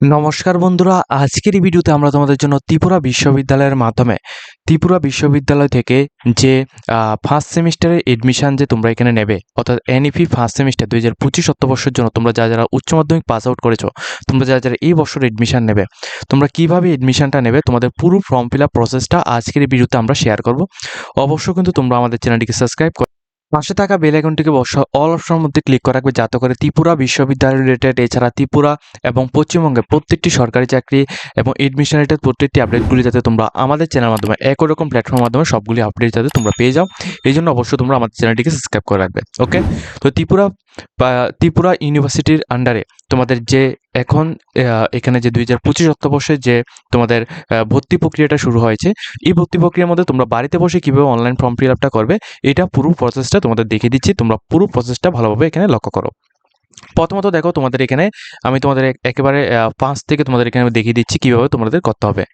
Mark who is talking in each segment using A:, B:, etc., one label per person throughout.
A: নমস্কার বন্ধুরা, আজকের এই ভিডিওতে আমরা তোমাদের জন্য ত্রিপুরা বিশ্ববিদ্যালয়ের মাধ্যমে ত্রিপুরা বিশ্ববিদ্যালয় থেকে যে ফার্স্ট সেমিস্টারের এডমিশন যে তোমরা এখানে নেবে, অর্থাৎ এনইপি ফার্স্ট সেমিস্টার 2025 অর্থবর্ষের জন্য তোমরা যারা উচ্চ মাধ্যমিক পাস আউট করেছো, তোমরা যারা এই বছর এডমিশন নেবে, তোমরা কিভাবে এডমিশনটা নেবে, তোমাদের পুরো ফর্ম ফিল আপ প্রসেসটা আজকের এই ভিডিওতে আমরা শেয়ার করব। অবশ্যই কিন্তু তোমরা আমাদের চ্যানেলটিকে সাবস্ক্রাইব করো, পাশে থাকা বেল আইকনটিকে অল অপশনের মধ্যে ক্লিক করে রাখবে, যাতে করে ত্রিপুরা বিশ্ববিদ্যালয় রিলেটেড, এছাড়া ত্রিপুরা এবং পশ্চিমবঙ্গের প্রত্যেকটি সরকারি চাকরি এবং এডমিশন রিলেটেড প্রত্যেকটি আপডেটগুলি যাতে তোমরা আমাদের চ্যানেলের মাধ্যমে একই রকম প্ল্যাটফর্মের মাধ্যমে সবগুলি আপডেট যাতে তোমরা পেয়ে যাও, এই জন্য অবশ্যই তোমরা আমাদের চ্যানেলটিকে সাবস্ক্রাইব করে রাখবে। ওকে, তো ত্রিপুরা ইউনিভার্সিটির আন্ডারে তোমাদের যে এখন এখানে যে 2025 অর্থবর্ষে যে তোমাদের ভর্তি প্রক্রিয়াটা শুরু হয়েছে, এই ভর্তি প্রক্রিয়ার মধ্যে তোমরা বাড়িতে বসে কীভাবে অনলাইন ফর্ম ফিল আপটা করবে, এটা পুরো প্রসেসটা তোমাদের দেখিয়ে দিচ্ছি। তোমরা পুরো প্রসেসটা ভালোভাবে এখানে লক্ষ্য করো। প্রথমত দেখো, তোমাদের এখানে আমি তোমাদের একেবারে 5 থেকে তোমাদের এখানে দেখিয়ে দিচ্ছি কীভাবে তোমাদের করতে হবে।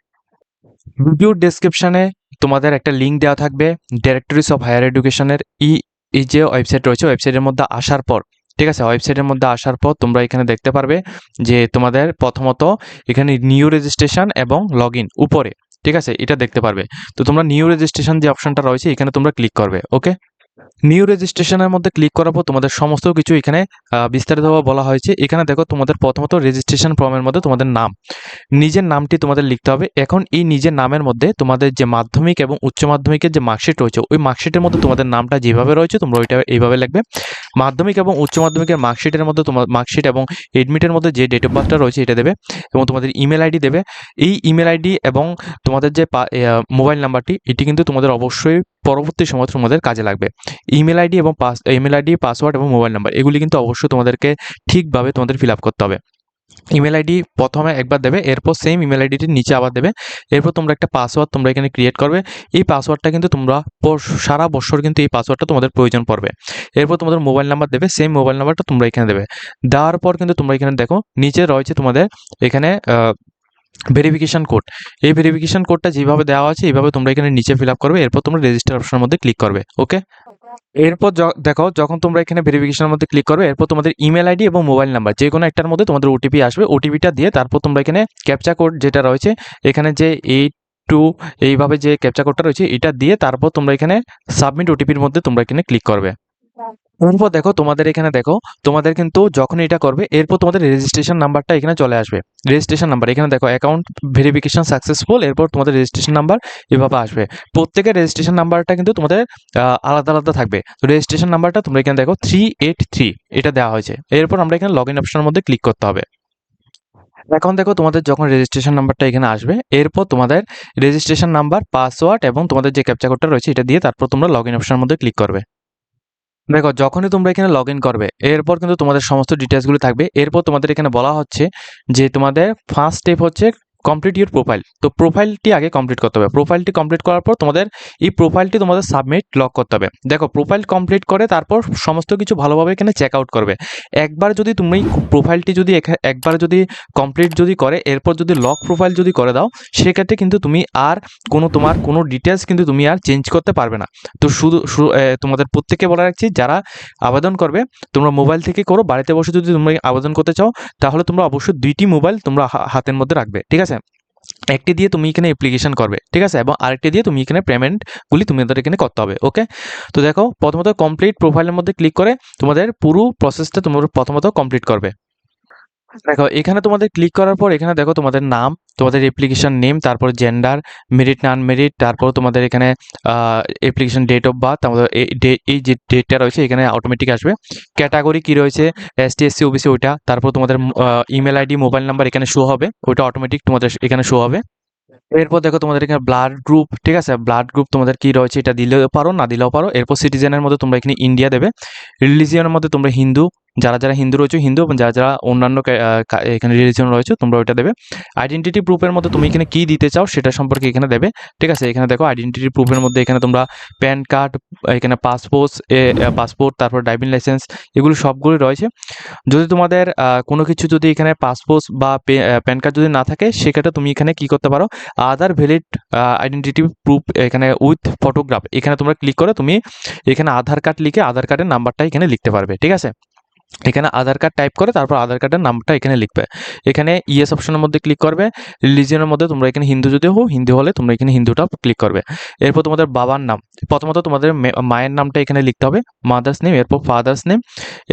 A: ভিডিও ডেসক্রিপশানে তোমাদের একটা লিঙ্ক দেওয়া থাকবে ডাইরেক্টরিজ অফ হায়ার এডুকেশনের এই যে ওয়েবসাইট রয়েছে, ওয়েবসাইটের মধ্যে আসার পর, ঠিক আছে, ওয়েবসাইটের মধ্যে আসার পর তোমরা এখানে দেখতে পারবে যে তোমাদের প্রথমত এখানে নিউ রেজিস্ট্রেশন এবং লগ ইন উপরে, ঠিক আছে, এটা দেখতে পারবে। তো তোমরা নিউ রেজিস্ট্রেশন যে অপশনটা রয়েছে এখানে তোমরা ক্লিক করবে। ওকে, নিউ রেজিস্ট্রেশনের মধ্যে ক্লিক করার পর তোমাদের সমস্ত কিছু এখানে বিস্তারিতভাবে বলা হয়েছে। এখানে দেখো, তোমাদের প্রথমত রেজিস্ট্রেশন ফর্মের মধ্যে তোমাদের নাম, নিজের নামটি তোমাদের লিখতে হবে। এখন এই নিজের নামের মধ্যে তোমাদের যে মাধ্যমিক এবং উচ্চ মাধ্যমিকের যে মার্কশিট রয়েছে, ওই মার্কশিটের মধ্যে তোমাদের নামটা যেভাবে রয়েছে তোমরা ওইটা এইভাবে লিখবে। মাধ্যমিক এবং উচ্চ মাধ্যমিকের মার্কশিটের মধ্যে তোমার মার্কশিট এবং এডমিটের মধ্যে যে ডেট অফ বার্থটা রয়েছে এটা দেবে, এবং তোমাদের ইমেল আইডি দেবে। এই ইমেল আইডি এবং তোমাদের যে মোবাইল নাম্বারটি, এটি কিন্তু তোমাদের অবশ্যই পরবর্তী সময় তোমাদের কাজে লাগবে। ইমেল আইডি এবং পাসওয়ার্ড এবং মোবাইল নাম্বার, এগুলি কিন্তু অবশ্যই তোমাদেরকে ঠিকভাবে তোমাদের ফিল আপ করতে হবে। ইমেল আইডি প্রথমে একবার দেবে, এরপর সেম ইমেল আইডিটির নিচে আবার দেবে। এরপর তোমরা একটা পাসওয়ার্ড তোমরা এখানে ক্রিয়েট করবে। এই পাসওয়ার্ডটা কিন্তু তোমরা সারা বছর কিন্তু এই পাসওয়ার্ডটা তোমাদের প্রয়োজন পড়বে। এরপর তোমাদের মোবাইল নাম্বার দেবে, সেম মোবাইল নাম্বারটা তোমরা এখানে দেবে। দেওয়ার পর কিন্তু তোমরা এখানে দেখো নিচে রয়েছে তোমাদের এখানে ভেরিফিকেশন কোড। এই ভেরিফিকেশন কোডটা যেভাবে দেওয়া আছে এইভাবে তোমরা এখানে নিচে ফিল আপ করবে। এরপর তোমরা রেজিস্টার অপশনের মধ্যে ক্লিক করবে। ওকে, এরপর দেখো, যখন তোমরা এখানে ভেরিফিকেশনের মধ্যে ক্লিক করবে, এরপর তোমাদের ইমেল আইডি এবং মোবাইল নাম্বার যে কোনো একটার মধ্যে তোমাদের ওটিপি আসবে। ওটিপিটা দিয়ে তারপর তোমরা এখানে ক্যাপচা কোড যেটা রয়েছে, এখানে যে 82 এইভাবে যে ক্যাপচা কোডটা রয়েছে এটা দিয়ে তারপর তোমরা এখানে সাবমিট ওটিপির মধ্যে তোমরা এখানে ক্লিক করবে। এরপর দেখো, তোমাদের এখানে দেখো, তোমাদের কিন্তু যখন এটা করবে এরপর তোমাদের রেজিস্ট্রেশন নাম্বারটা এখানে চলে আসবে। রেজিস্ট্রেশন নাম্বার এখানে দেখো, অ্যাকাউন্ট ভেরিফিকেশন সাকসেসফুল, এরপর তোমাদের রেজিস্ট্রেশন নাম্বার এভাবে আসবে। প্রত্যেকের রেজিস্ট্রেশন নাম্বারটা কিন্তু তোমাদের আলাদা আলাদা থাকবে। তো রেজিস্ট্রেশন নাম্বারটা তোমরা এখানে দেখো 383 এটা দেওয়া হয়েছে। এরপর আমরা এখানে লগ ইন অপশনের মধ্যে ক্লিক করতে হবে। এখন দেখো, তোমাদের যখন রেজিস্ট্রেশন নাম্বারটা এখানে আসবে, এরপর তোমাদের রেজিস্ট্রেশন নাম্বার, পাসওয়ার্ড এবং তোমাদের যে ক্যাপচা কোডটা রয়েছে এটা দিয়ে তারপর তোমরা লগ ইন অপশনের মধ্যে ক্লিক করবে। দেখো, যখনই তোমরা এখানে লগ ইন করবে এরপর কিন্তু তোমাদের সমস্ত ডিটেলসগুলো থাকবে। এরপর তোমাদের এখানে বলা হচ্ছে যে তোমাদের ফার্স্ট স্টেপ হচ্ছে কমপ্লিট ইউর প্রোফাইল। তো প্রোফাইলটি আগে কমপ্লিট করতে হবে। প্রোফাইলটি কমপ্লিট করার পর তোমাদের এই প্রোফাইলটি তোমাদের সাবমিট লক করতে হবে। দেখো, প্রোফাইল কমপ্লিট করে তারপর সমস্ত কিছু ভালোভাবে এখানে চেক আউট করবে। একবার যদি তুমি প্রোফাইলটি যদি একবার যদি কমপ্লিট যদি করে এরপর যদি লক প্রোফাইল যদি করে দাও, সেক্ষেত্রে কিন্তু তুমি আর তোমার কোনো ডিটেলস কিন্তু তুমি আর চেঞ্জ করতে পারবে না। তো শুধু তোমাদের প্রত্যেককে বলে রাখছি, যারা আবেদন করবে তোমরা মোবাইল থেকে করো। বাড়িতে বসে যদি তোমরা আবেদন করতে চাও তাহলে তোমরা অবশ্যই 2টি মোবাইল তোমরা হাতের মধ্যে রাখবে, ঠিক আছে। একটি দিয়ে তুমি এখানে অ্যাপ্লিকেশন করবে, ঠিক আছে, এবং আরেকটি দিয়ে তুমি এখানে পেমেন্টগুলি তোমাদের এখানে করতে হবে। ওকে, তো দেখো, প্রথমত কমপ্লিট প্রোফাইলের মধ্যে ক্লিক করে তোমাদের পুরো প্রসেসটা তোমরা প্রথমত কমপ্লিট করবে। দেখো, এখানে তোমাদের ক্লিক করার পর এখানে দেখো তোমাদের নাম, তোমাদের অ্যাপ্লিকেশন নেম, তারপর জেন্ডার, মেরিট নন মেরিট, তারপর তোমাদের এখানে অ্যাপ্লিকেশন ডেট অফ বার্থ, আমাদের এই যে ডেটটা রয়েছে এখানে অটোমেটিক আসবে। ক্যাটাগরি কি রয়েছে, এসটি এসসি ওবিসি ওইটা, তারপর তোমাদের ইমেল আইডি মোবাইল নাম্বার এখানে শো হবে, ওইটা অটোমেটিক তোমাদের এখানে শো হবে। এরপর দেখো তোমাদের এখানে ব্লাড গ্রুপ, ঠিক আছে, ব্লাড গ্রুপ তোমাদের কি রয়েছে এটা দিলেও পারো, না দিলেও পারো। এরপর সিটিজেনের মধ্যে তোমরা এখানে ইন্ডিয়া দেবে। রিলিজিয়নের মধ্যে তোমরা হিন্দু, যারা যারা হিন্দু রয়েছে হিন্দু, এবং যারা যারা অন্যান্য এখানে রিলিজিয়ন রয়েছে তোমরা ওইটা দেবে। আইডেন্টিটি প্রুফের মধ্যে তুমি এখানে কি দিতে চাও সেটা সম্পর্কে এখানে দেবে, ঠিক আছে। এখানে দেখো আইডেন্টিটি প্রুফের মধ্যে এখানে তোমরা প্যান কার্ড, এখানে পাসপোর্ট, তারপর ড্রাইভিং লাইসেন্স, এগুলো সবগুলোই রয়েছে। যদি তোমাদের কোনো কিছু যদি এখানে পাসপোর্ট বা প্যান কার্ড যদি না থাকে, সেক্ষেত্রে তুমি এখানে কি করতে পারো, আদার ভ্যালিড আইডেন্টিটি প্রুফ এখানে উইথ ফটোগ্রাফ, এখানে তোমরা ক্লিক করে তুমি এখানে আধার কার্ড লিখে আধার কার্ডের নাম্বারটা এখানে লিখতে পারবে, ঠিক আছে। এখানে আধার কার্ড টাইপ করে তারপর আধার কার্ডের নামটা এখানে লিখবে। এখানে ইয়েস অপশনের মধ্যে ক্লিক করবে। রিলিজিয়নের মধ্যে তোমরা এখানে হিন্দু যদি হও, হিন্দু হলে তোমরা এখানে হিন্দুটা ক্লিক করবে। এরপর তোমাদের বাবার নাম, প্রথমত তোমাদের মায়ের নামটা এখানে লিখতে হবে, মাদার্স নেম, এরপর ফাদার্স নেম।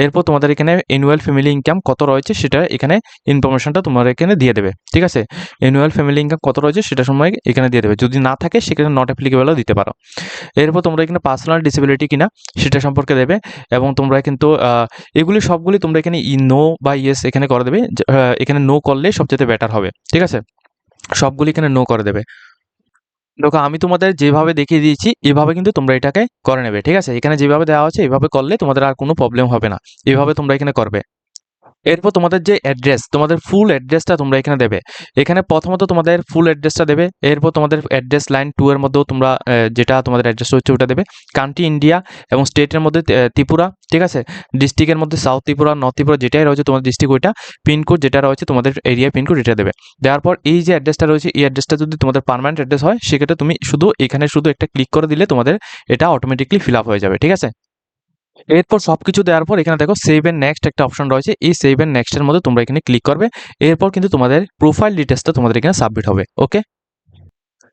A: এরপর তোমাদের এখানে অ্যানুয়াল ফ্যামিলি ইনকাম কত রয়েছে সেটা এখানে ইনফরমেশনটা তোমরা এখানে দিয়ে দেবে। ঠিক আছে, অ্যানুয়াল ফ্যামিলি ইনকাম কত রয়েছে সেটা সময় এখানে দিয়ে দেবে। যদি না থাকে সেখানে নট অ্যাপ্লিকেবলও দিতে পারো। এরপর তোমরা এখানে পার্সোনাল ডিসেবিলিটি কিনা সেটা সম্পর্কে দেবে, এবং তোমরা কিন্তু এগুলি সবগুলি তোমরা এখানে নো বা ইয়েস এখানে করে দেবে। এখানে নো করলে সবচেয়ে বেটার হবে। ঠিক আছে, সবগুলি এখানে নো করে দেবে। দেখো আমি তোমাদের যেভাবে দেখিয়ে দিয়েছি এভাবে কিন্তু তোমরা এটাকে করে নেবে। ঠিক আছে, এখানে যেভাবে দেওয়া আছে এভাবে করলে তোমাদের আর কোনো প্রবলেম হবে না। এভাবে তোমরা এখানে করবে। এরপর তোমাদের যে অ্যাড্রেস, তোমাদের ফুল অ্যাড্রেসটা তোমরা এখানে দেবে। এখানে প্রথমত তোমাদের ফুল অ্যাড্রেসটা দেবে। এরপর তোমাদের অ্যাড্রেস লাইন 2 এর মধ্যেও তোমরা যেটা তোমাদের অ্যাড্রেস হচ্ছে ওটা দেবে। কান্ট্রি ইন্ডিয়া এবং স্টেটের মধ্যে ত্রিপুরা। ঠিক আছে, ডিস্ট্রিক্টের মধ্যে সাউথ ত্রিপুরা, নর্থ ত্রিপুরা যেটাই রয়েছে তোমাদের ডিস্ট্রিক্ট ওইটা, পিনকোড যেটা রয়েছে তোমাদের এরিয়া পিনকোড এটা দেবে। দেওয়ার পর এই যে অ্যাড্রেসটা রয়েছে এই অ্যাড্রেসটা যদি তোমাদের পার্মানেন্ট অ্যাড্রেস হয় সেক্ষেত্রে তুমি এখানে শুধু একটা ক্লিক করে দিলে তোমাদের এটা অটোমেটিকলি ফিল আপ হয়ে যাবে। ঠিক আছে, এরপর সবকিছু দেওয়ার পর এখানে দেখো সেভ এন্ড নেক্সট একটা অপশন রয়েছে। এই সেভ এন্ড নেক্সট এর মধ্যে তোমরা এখানে ক্লিক করবে। এরপর কিন্তু তোমাদের প্রোফাইল ডিটেলসটা তোমাদের এখানে সাবমিট হবে। ওকে,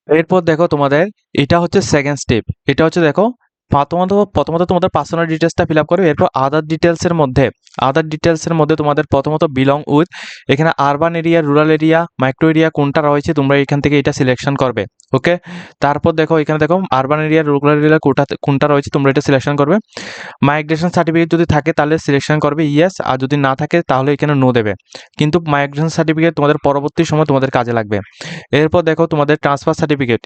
A: এরপর দেখো তোমাদের এটা হচ্ছে সেকেন্ড স্টেপ। এটা হচ্ছে দেখো প্রথমত তোমাদের পার্সোনাল ডিটেলসটা ফিল আপ করবে। এরপর আদার ডিটেলসের মধ্যে তোমাদের প্রথমত বিলং উইথ, এখানে urban area, rural area, micro area কোনটা রয়েছে তোমরা এখান থেকে এটা সিলেকশন করবে। ওকে, তারপর দেখো এখানে দেখো আরবান এরিয়া, রুরাল এরিয়া কোনটা রয়েছে তোমরা এটা সিলেকশন করবে। মাইগ্রেশন সার্টিফিকেট যদি থাকে তাহলে সিলেকশন করবে ইয়েস, আর যদি না থাকে তাহলে এখানে নো দেবে। কিন্তু মাইগ্রেশন সার্টিফিকেট তোমাদের পরবর্তী সময় তোমাদের কাজে লাগবে। এরপর দেখো তোমাদের ট্রান্সফার সার্টিফিকেট,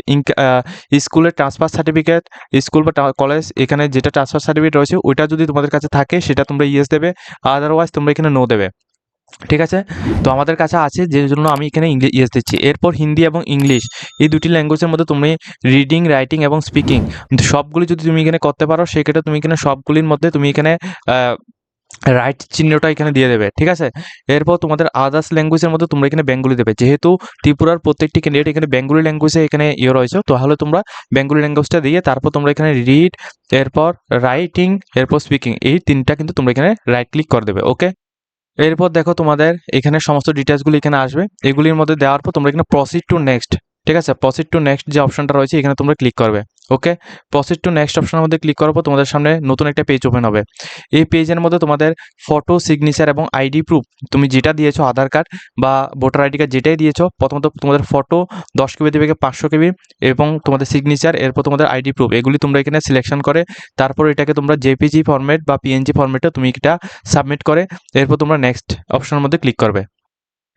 A: স্কুলের ট্রান্সফার সার্টিফিকেট, স্কুল বা কলেজ এখানে যেটা ট্রান্সফার সার্টিফিকেট রয়েছে ওইটা যদি তোমাদের কাছে থাকে সেটা তোমরা ইয়েস দেবে, আদারওয়াইজ তোমরা এখানে নো দেবে। ঠিক আছে, তো আমাদের কাছে আছে যে জন্য আমি এখানে ইয়েস দিচ্ছি। এরপর হিন্দি এবং ইংলিশ এই দুটি ল্যাঙ্গুয়েজের মধ্যে তুমি রিডিং, রাইটিং এবং স্পিকিং সবগুলি যদি তুমি এখানে করতে পারো সেক্ষেত্রে তুমি এখানে সবগুলির মধ্যে তুমি এখানে রাইট চিহ্নটা এখানে দিয়ে দেবে। ঠিক আছে, এরপর তোমাদের আদার্স ল্যাঙ্গুয়েজের মধ্যে তোমরা এখানে বেঙ্গলি দেবে। যেহেতু ত্রিপুরার প্রত্যেকটি ক্যান্ডিডেট এখানে বেঙ্গলি ল্যাঙ্গুয়েজে এখানে রয়েছে, তাহলে তোমরা বেঙ্গলি ল্যাঙ্গুয়েজটা দিয়ে তারপর তোমরা এখানে রিড, এরপর রাইটিং, এরপর স্পিকিং এই তিনটা কিন্তু তোমরা এখানে রাইট ক্লিক করে দেবে। ওকে, এরপর দেখো তোমাদের এখানে সমস্ত ডিটেলসগুলো এখানে আসবে। এগুলির মধ্যে দেওয়ার পর তোমরা এখানে প্রসিড টু নেক্সট, ঠিক আছে, প্রসিড টু নেক্সট যে অপশনটা রয়েছে এখানে তোমরা ক্লিক করবে। ওকে, প্রসিড টু নেক্সট অপশনের মধ্যে ক্লিক করার পর তোমাদের সামনে নতুন একটা পেজ ওপেন হবে। এই পেজের মধ্যে তোমাদের ফটো, সিগনেচার এবং আইডি প্রুফ তুমি যেটা দিয়েছো, আধার কার্ড বা ভোটার আইডি কার্ড যেটাই দিয়েছো, প্রথমত তোমাদের ফটো 10 কেবি থেকে 500 কেবি এবং তোমাদের সিগনেচার, এরপর তোমাদের আইডি প্রুফ এগুলি তোমরা এখানে সিলেকশন করে তারপর এটাকে তোমরা জেপিজি ফরম্যাট বা পিএনজি ফরম্যাটে তুমি এটা সাবমিট করে এরপর তোমরা নেক্সট অপশনের মধ্যে ক্লিক করবে।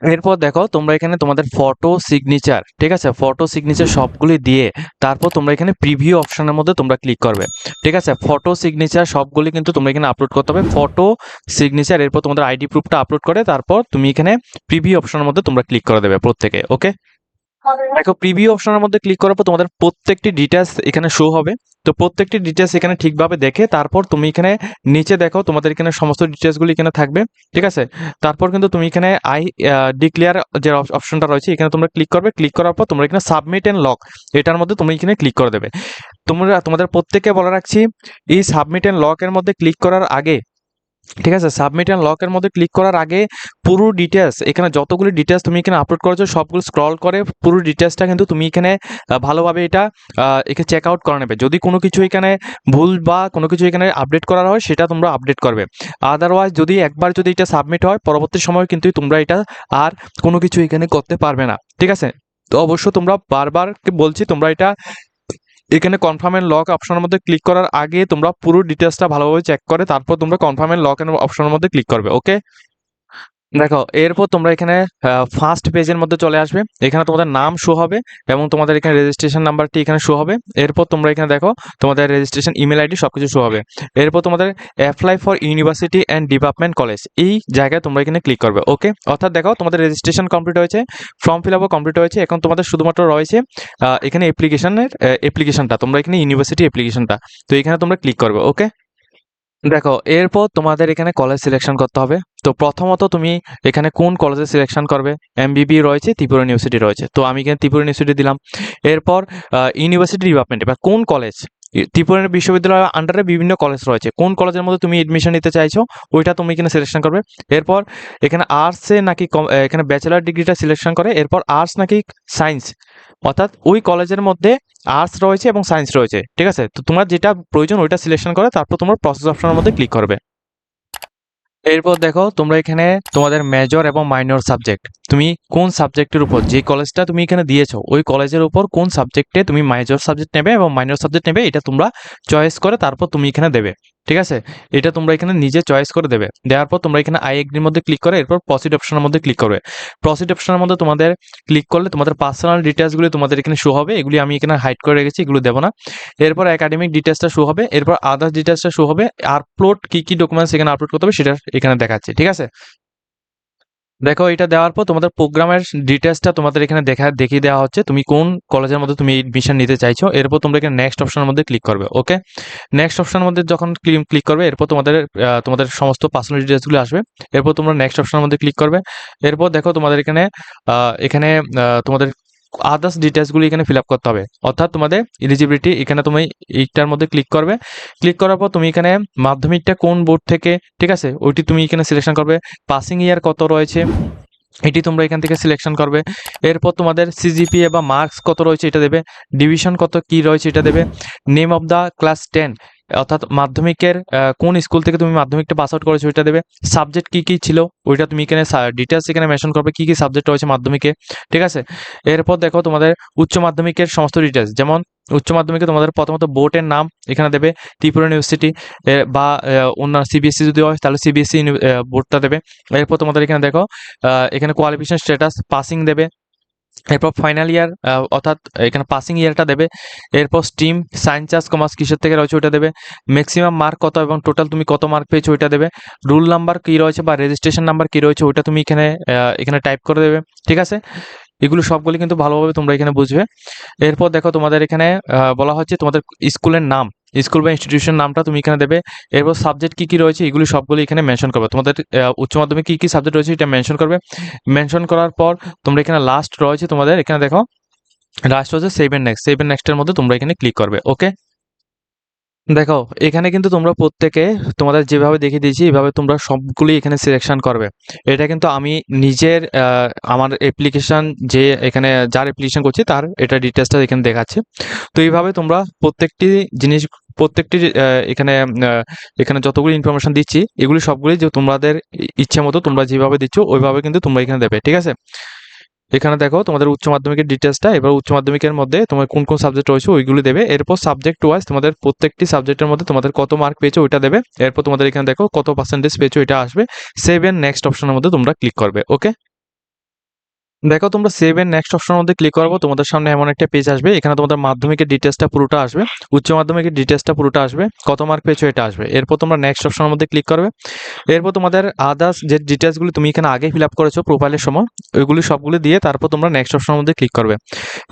A: এরপর দেখো তোমরা এখানে তোমাদের ফটো, সিগনেচার, ঠিক আছে, ফটো সিগনেচার সবগুলি দিয়ে তারপর তোমরা এখানে প্রিভিউ অপশনের মধ্যে তোমরা ক্লিক করবে। ঠিক আছে, ফটো সিগনেচার সবগুলি কিন্তু তোমরা এখানে আপলোড করতে হবে। ফটো, সিগনেচার, এরপর তোমাদের আইডি প্রুফটা আপলোড করে তারপর তুমি এখানে প্রিভিউ অপশনের মধ্যে তোমরা ক্লিক করে দেবে প্রত্যেকে। ওকে, দেখো প্রিভিউ অপশনের মধ্যে ক্লিক করার পর তোমাদের প্রত্যেকটি ডিটেলস এখানে শো হবে। তো প্রত্যেকটি ডিটেলস এখানে ঠিকভাবে দেখে তারপর তুমি এখানে নিচে দেখো তোমাদের এখানে সমস্ত ডিটেলসগুলি এখানে থাকবে। ঠিক আছে, তারপর কিন্তু তুমি এখানে আই ডিক্লেয়ার যে অপশনটা রয়েছে এখানে তোমরা ক্লিক করবে। ক্লিক করার পর তোমরা এখানে সাবমিট এন্ড লক এটার মধ্যে তুমি এখানে ক্লিক করে দেবে। তোমাদের প্রত্যেককে বলে রাখছি এই সাবমিট এন্ড লক এর মধ্যে ক্লিক করার আগে, ঠিক আছে, সাবমিট অ্যান্ড লকের মধ্যে ক্লিক করার আগে পুরো ডিটেলস এখানে যতগুলি ডিটেলস তুমি এখানে আপলোড করেছো সবগুলো স্ক্রল করে পুরো ডিটেলসটা কিন্তু তুমি এখানে ভালোভাবে এটা এখানে চেক আউট করে নেবে। যদি কোনো কিছু এখানে ভুল বা কোনো কিছু এখানে আপডেট করার হয় সেটা তোমরা আপডেট করবে। আদারওয়াইজ যদি একবার যদি এটা সাবমিট হয় পরবর্তী সময় কিন্তু তোমরা এটা আর কোনো কিছু এখানে করতে পারবে না। ঠিক আছে, তো অবশ্য তোমরা বারবার বলছি তোমরা এটা এখানে কনফার্ম এন্ড লক অপশনের মধ্যে ক্লিক করার আগে তোমরা পুরো ডিটেলসটা ভালোভাবে চেক করে তারপর তোমরা কনফার্ম এন্ড লক অপশনের মধ্যে ক্লিক করবে। ওকে, দেখো এরপর তোমরা এখানে ফার্স্ট পেজের মধ্যে চলে আসবে। এখানে তোমাদের নাম শো হবে এবং তোমাদের এখানে রেজিস্ট্রেশন নাম্বারটি এখানে শো হবে। এরপর তোমরা এখানে দেখো তোমাদের রেজিস্ট্রেশন ইমেল আইডি সবকিছু শো হবে। এরপর তোমাদের apply for university and department college এই জায়গায় তোমরা এখানে ক্লিক করবে। ওকে, অর্থাৎ দেখো তোমাদের রেজিস্ট্রেশন কমপ্লিট হয়েছে, ফর্ম ফিল আপও কমপ্লিট হয়েছে, এখন তোমাদের শুধুমাত্র রয়েছে এখানে অ্যাপ্লিকেশনটা তোমরা এখানে ইউনিভার্সিটি অ্যাপ্লিকেশনটা, তো এখানে তোমরা ক্লিক করবে। ওকে, দেখো এরপর তোমাদের এখানে কলেজ সিলেকশন করতে হবে। তো প্রথমত তুমি এখানে কোন কলেজে সিলেকশন করবে, এমবিবি রয়েছে, ত্রিপুরা ইউনিভার্সিটি রয়েছে, তো আমি এখানে ত্রিপুরা ইউনিভার্সিটি দিলাম। এরপর ইউনিভার্সিটি ডিপার্টমেন্ট এবার কোন কলেজ ত্রিপুরা বিশ্ববিদ্যালয়ের আন্ডারে বিভিন্ন কলেজ রয়েছে, কোন কলেজের মধ্যে তুমি এডমিশন নিতে চাইছো ওইটা তুমি এখানে সিলেকশন করবে। এরপর এখানে আর্টসে নাকি এখানে ব্যাচেলার ডিগ্রিটা সিলেকশন করে, এরপর আর্টস নাকি সায়েন্স, অর্থাৎ ওই কলেজের মধ্যে আর্টস রয়েছে এবং সায়েন্স রয়েছে, ঠিক আছে। তো তোমার যেটা প্রয়োজন ওইটা সিলেকশন করে তারপর তোমার প্রসেস অপশনের মধ্যে ক্লিক করবে। এরপর দেখো তোমরা এখানে তোমাদের মেজর এবং মাইনর সাবজেক্ট, তুমি কোন সাবজেক্টের উপর, যে কলেজটা তুমি এখানে দিয়েছো ওই কলেজের উপর কোন সাবজেক্টে তুমি মেজর সাবজেক্ট নেবে এবং মাইনর সাবজেক্ট নেবে, এটা তোমরা চয়েস করে তারপর তুমি এখানে দেবে, ঠিক আছে। এটা তোমরা এখানে নিজে চয়েস করে দেবে। দেওয়ার পর তোমরা এখানে আই এগ্রির মধ্যে ক্লিক করে এরপর প্রসিড অপশনের মধ্যে ক্লিক করবে। প্রসিড অপশনের মধ্যে তোমাদের ক্লিক করলে তোমাদের পার্সোনাল ডিটেলসগুলি তোমাদের এখানে শো হবে, এগুলি আমি এখানে হাইড করে রেখেছি, এগুলো দেবো না। এরপর একাডেমিক ডিটেলসটা শো হবে, এরপর আদার্স ডিটেলসটা শো হবে, আপলোড কি ডকুমেন্টস এখানে আপলোড করতে হবে সেটা এখানে দেখাচ্ছে, ঠিক আছে। দেখো এটা দেওয়ার পর তোমাদের প্রোগ্রামের ডিটেলসটা তোমাদের এখানে দেখিয়ে দেওয়া হচ্ছে, তুমি কোন কলেজের মধ্যে তুমি এডমিশন নিতে চাইছো। এরপর তোমরা এখানে নেক্সট অপশনের মধ্যে ক্লিক করবে। ওকে, নেক্সট অপশনের মধ্যে যখন ক্লিক করবে এরপর তোমাদের সমস্ত পার্সোনাল ডিটেলসগুলো আসবে। এরপর তোমরা নেক্সট অপশনের মধ্যে ক্লিক করবে। এরপর দেখো তোমাদের এখানে তোমাদের আদার্স ডিটেলসগুলো এখানে ফিল আপ করতে হবে, অর্থাৎ তোমাদের এলিজিবিলিটি, এখানে তুমি এইটার মধ্যে ক্লিক করবে। ক্লিক করার পর তুমি এখানে মাধ্যমিকটা কোন বোর্ড থেকে, ঠিক আছে, ওইটি তুমি এখানে সিলেকশন করবে। পাসিং ইয়ার কত রয়েছে এটি তোমরা এখান থেকে সিলেকশন করবে। এরপর তোমাদের সিজিপিএ বা মার্কস কত রয়েছে এটা দেবে, ডিভিশন কত কি রয়েছে এটা দেবে, নেম অফ দ্য ক্লাস 10 অর্থাৎ মাধ্যমিকের কোন স্কুল থেকে তুমি মাধ্যমিকটা পাস আউট করেছো ওইটা দেবে, সাবজেক্ট কি কি ছিল ওইটা তুমি এখানে ডিটেলস এখানে মেনশন করবে, কি কি সাবজেক্ট রয়েছে মাধ্যমিকে, ঠিক আছে। এরপর দেখো তোমাদের উচ্চ মাধ্যমিকের সমস্ত ডিটেলস, যেমন উচ্চ মাধ্যমিকে তোমাদের প্রথমত বোর্ডের নাম এখানে দেবে, ত্রিপুরা ইউনিভার্সিটি বা অন্য সিবিএসসি যদি হয় তাহলে সিবিএসসি বোর্ডটা দেবে। এরপর তোমাদের এখানে দেখো এখানে কোয়ালিফিকেশন স্ট্যাটাস পাসিং দেবে, এরপর ফাইনাল ইয়ার অর্থাৎ এখানে পাসিং ইয়ারটা দেবে। এরপর স্ট্রিম সায়েন্স আর্টস কমার্স কিসের থেকে রয়েছে ওইটা দেবে, ম্যাক্সিমাম মার্ক কত এবং টোটাল তুমি কত মার্ক পেয়েছো ওইটা দেবে, রুল নাম্বার কী রয়েছে বা রেজিস্ট্রেশন নাম্বার কী রয়েছে ওইটা তুমি এখানে টাইপ করে দেবে, ঠিক আছে। এগুলো সবগুলি কিন্তু ভালোভাবে তোমরা এখানে বুঝবে। এরপর দেখো তোমাদের এখানে বলা হচ্ছে তোমাদের স্কুলের নাম, স্কুল বা ইনস্টিটিউশন নামটা তুমি এখানে দেবে। এরপর সাবজেক্ট কী কী রয়েছে এগুলি সবগুলি এখানে মেনশন করবে, তোমাদের উচ্চ মাধ্যমিক কী কী সাবজেক্ট রয়েছে এটা মেনশন করবে। মেনশন করার পর তোমরা এখানে লাস্ট রয়েছে তোমাদের এখানে দেখো লাস্ট হচ্ছে সেভ এন্ড নেক্সটের মধ্যে তোমরা এখানে ক্লিক করবে। ওকে, দেখো এখানে কিন্তু তোমরা প্রত্যেকে তোমাদের যেভাবে দেখিয়ে দিয়েছি এইভাবে তোমরা সবগুলি এখানে সিলেকশন করবে। এটা কিন্তু আমি নিজের আমার অ্যাপ্লিকেশন যে এখানে যার অ্যাপ্লিকেশন করছি তার এটা ডিটেলসটা এখানে দেখাচ্ছে। তো এইভাবে তোমরা প্রত্যেকটি এখানে এখানে যতগুলি ইনফরমেশন দিচ্ছি এগুলি সবগুলি যে তোমাদের ইচ্ছে মতো তোমরা যেভাবে দিচ্ছ ওইভাবে কিন্তু তোমরা এখানে দেবে, ঠিক আছে। এখানে দেখো তোমাদের উচ্চ মাধ্যমিকের ডিটেলসটা, এবার উচ্চ মাধ্যমিকের মধ্যে তোমার কোন কোন সাবজেক্ট রয়েছে ওইগুলি দেবে। এরপর সাবজেক্ট ওয়াইজ তোমাদের প্রত্যেকটি সাবজেক্টের মধ্যে তোমাদের কত মার্ক পেয়েছো ওইটা দেবে। এরপর তোমাদের এখানে দেখো কত পার্সেন্টেজ পেয়েছো এটা আসবে। সেভ এন্ড নেক্সট অপশনের মধ্যে তোমরা ক্লিক করবে। ওকে, দেখো তোমরা সেভ এন্ড নেক্সট অপশনের মধ্যে ক্লিক করবো, তোমাদের সামনে এমন একটা পেজ আসবে, এখানে তোমাদের মাধ্যমিকের ডিটেলসটা পুরোটা আসবে, উচ্চ মাধ্যমিকের ডিটেলসটা পুরোটা আসবে, কত মার্ক পেয়েছো এটা আসবে। এরপর তোমরা নেক্সট অপশনের মধ্যে ক্লিক করবে। এরপর তোমাদের আদার্স যে ডিটেলসগুলি তুমি এখানে আগে ফিল আপ করেছো প্রোফাইলের সময় ওইগুলি সবগুলি দিয়ে তারপর তোমরা নেক্সট অপশনের মধ্যে ক্লিক করবে।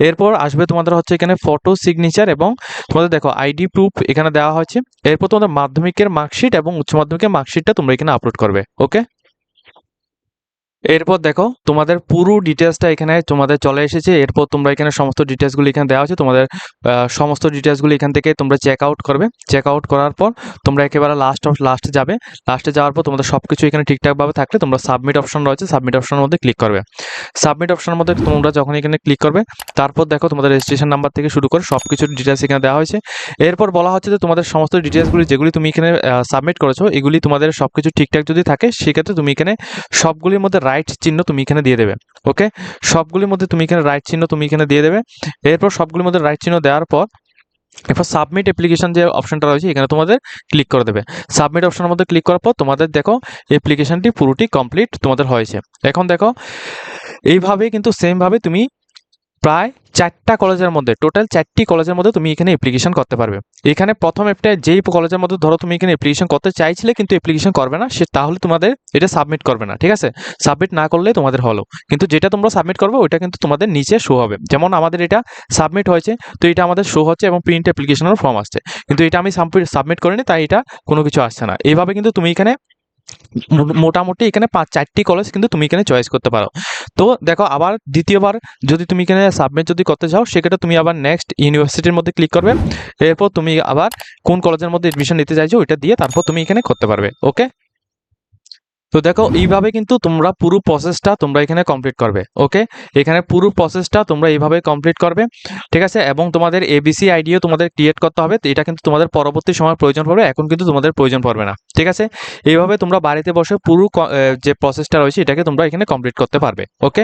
A: এরপর আসবে তোমাদের হচ্ছে এখানে ফটো সিগনেচার এবং তোমাদের দেখো আইডি প্রুফ এখানে দেওয়া হয়েছে। এরপর তোমাদের মাধ্যমিকের মার্কশিট এবং উচ্চ মাধ্যমিকের মার্কশিটটা তোমরা এখানে আপলোড করবে। ওকে, এরপর দেখো তোমাদের পুরো ডিটেলসটা এখানে তোমাদের চলে এসেছে। এরপর তোমরা এখানে সমস্ত ডিটেলসগুলো এখানে দেওয়া আছে, তোমাদের সমস্ত ডিটেলসগুলো এখান থেকে তোমরা চেক আউট করবে। চেক আউট করার পর তোমরা একেবারে লাস্টে যাবে। লাস্টে যাওয়ার পর তোমাদের সব কিছু এখানে ঠিকঠাকভাবে থাকলে তোমরা সাবমিট অপশন রয়েছে, সাবমিট অপশনের মধ্যে ক্লিক করবে। সাবমিট অপশনের মধ্যে তোমরা যখন এখানে ক্লিক করবে তারপর দেখো তোমাদের রেজিস্ট্রেশন নাম্বার থেকে শুরু করে সব কিছুর ডিটেলস এখানে দেওয়া হয়েছে। এরপর বলা হচ্ছে যে তোমাদের সমস্ত ডিটেলসগুলি যেগুলি তুমি এখানে সাবমিট করেছো এগুলি তোমাদের সব কিছু ঠিকঠাক যদি থাকে সেক্ষেত্রে তুমি এখানে সবগুলির মধ্যে রাইট চিহ্ন তুমি এখানে দিয়ে দেবে। ওকে, সবগুলির মধ্যে তুমি এখানে রাইট চিহ্ন তুমি এখানে দিয়ে দেবে। এরপর সবগুলির মধ্যে রাইট চিহ্ন দেওয়ার পর এরপর সাবমিট অ্যাপ্লিকেশন যে অপশনটা রয়েছে এখানে তোমাদের ক্লিক করে দেবে। সাবমিট অপশনের মধ্যে ক্লিক করার পর তোমাদের দেখো অ্যাপ্লিকেশনটি পুরোটি কমপ্লিট তোমাদের হয়েছে। এখন দেখো এইভাবে কিন্তু সেমভাবে তুমি প্রায় 4টা কলেজের মধ্যে টোটাল 4টি কলেজের মধ্যে তুমি এখানে অ্যাপ্লিকেশন করতে পারবে। এখানে প্রথম একটা যেই কলেজের মধ্যে ধরো তুমি এখানে অ্যাপ্লিকেশন করতে চাইছিলে কিন্তু অ্যাপ্লিকেশন করবে না, সে তাহলে তোমাদের এটা সাবমিট করবে না, ঠিক আছে। সাবমিট না করলে তোমাদের হলো, কিন্তু যেটা তোমরা সাবমিট করবে ওইটা কিন্তু তোমাদের নিচে শো হবে। যেমন আমাদের এটা সাবমিট হয়েছে তো এটা আমাদের শো হচ্ছে এবং প্রিন্ট অ্যাপ্লিকেশনের ফর্ম আসছে, কিন্তু এটা আমি সাবমিট করিনি তাই এটা কোনো কিছু আসছে না। এইভাবে কিন্তু তুমি এখানে মোটামুটি এখানে 4টি কলেজ কিন্তু তুমি এখানে চয়েস করতে পারো। তো দেখো আবার দ্বিতীয়বার যদি তুমি এখানে সাবমিট যদি করতে চাও, সেক্ষেত্রে তুমি আবার নেক্সট ইউনিভার্সিটির মধ্যে ক্লিক করবে। এরপর তুমি আবার কোন কলেজের মধ্যে এডমিশন নিতে চাইছো ওইটা দিয়ে তারপর তুমি এখানে করতে পারবে। ওকে, তো দেখো এইভাবে কিন্তু তোমরা পুরো প্রসেসটা তোমরা এখানে কমপ্লিট করবে। ওকে, এখানে পুরো প্রসেসটা তোমরা এইভাবে কমপ্লিট করবে, ঠিক আছে। এবং তোমাদের এবিসি আইডিও তোমাদের ক্রিয়েট করতে হবে। তো এটা কিন্তু তোমাদের পরবর্তী সময় প্রয়োজন পড়বে, এখন কিন্তু তোমাদের প্রয়োজন পড়বে না, ঠিক আছে। এইভাবে তোমরা বাড়িতে বসে পুরো যে প্রসেসটা রয়েছে এটাকে তোমরা এখানে কমপ্লিট করতে পারবে। ওকে।